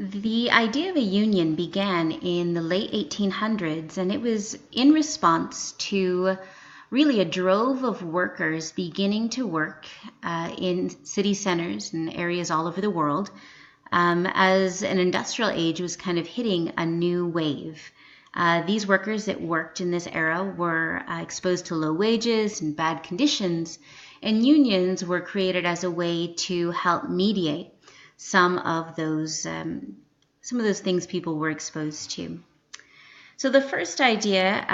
The idea of a union began in the late 1800s, and it was in response to really a drove of workers beginning to work in city centers and areas all over the world as an industrial age was kind of hitting a new wave. These workers that worked in this era were exposed to low wages and bad conditions, and unions were created as a way to help mediate some of those things people were exposed to. So the first idea,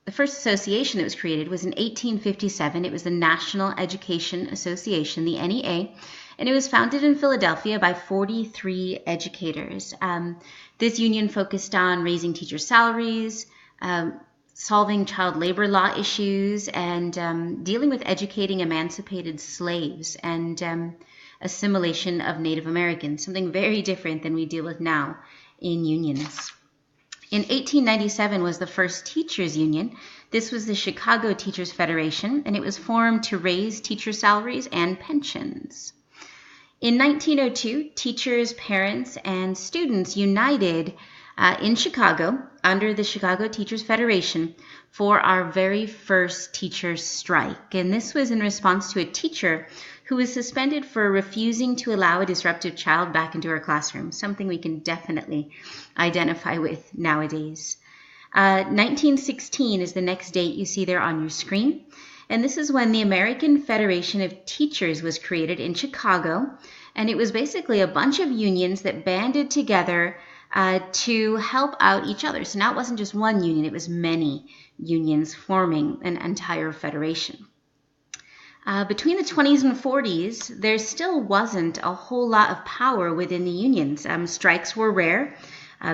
the first association that was created was in 1857. It was the National Education Association, the NEA, and it was founded in Philadelphia by 43 educators. This union focused on raising teacher salaries, solving child labor law issues, and dealing with educating emancipated slaves and assimilation of Native Americans, something very different than we deal with now in unions. In 1897 was the first teachers union. This was the Chicago Teachers Federation, and it was formed to raise teacher salaries and pensions. In 1902, teachers, parents, and students united in Chicago under the Chicago Teachers Federation for our very first teachers' strike. And this was in response to a teacher who was suspended for refusing to allow a disruptive child back into her classroom, something we can definitely identify with nowadays. 1916 is the next date you see there on your screen. And this is when the American Federation of Teachers was created in Chicago. And it was basically a bunch of unions that banded together to help out each other. So now it wasn't just one union, it was many unions forming an entire federation. Between the 20s and 40s, there still wasn't a whole lot of power within the unions. Strikes were rare.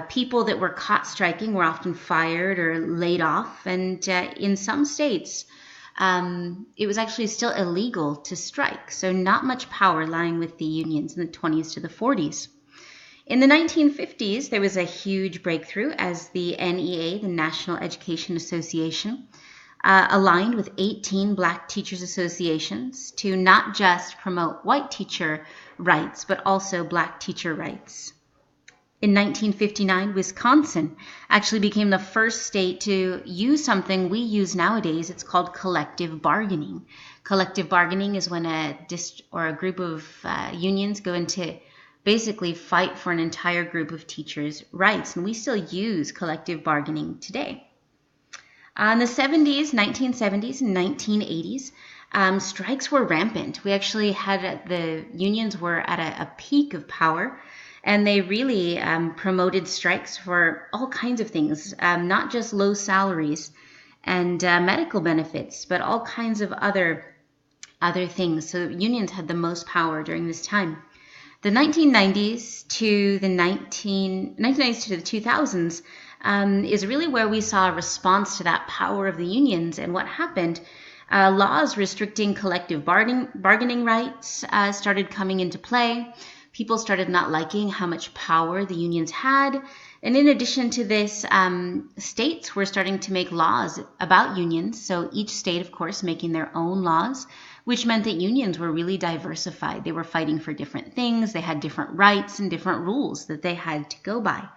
People that were caught striking were often fired or laid off. And in some states, it was actually still illegal to strike. So not much power lying with the unions in the 20s to the 40s. In the 1950s, there was a huge breakthrough as the NEA, the National Education Association, aligned with 18 Black teachers associations to not just promote white teacher rights, but also Black teacher rights. In 1959, Wisconsin actually became the first state to use something we use nowadays. It's called collective bargaining. Collective bargaining is when a group of unions go into basically fight for an entire group of teachers' rights, and we still use collective bargaining today. In the 70s, 1970s, and 1980s, strikes were rampant. We actually had the unions were at a peak of power, and they really promoted strikes for all kinds of things, not just low salaries and medical benefits, but all kinds of other things. So unions had the most power during this time. The 1990s to the 2000s is really where we saw a response to that power of the unions. And what happened, laws restricting collective bargaining rights started coming into play. People started not liking how much power the unions had. And in addition to this, states were starting to make laws about unions. So each state, of course, making their own laws, which meant that unions were really diversified. They were fighting for different things. They had different rights and different rules that they had to go by.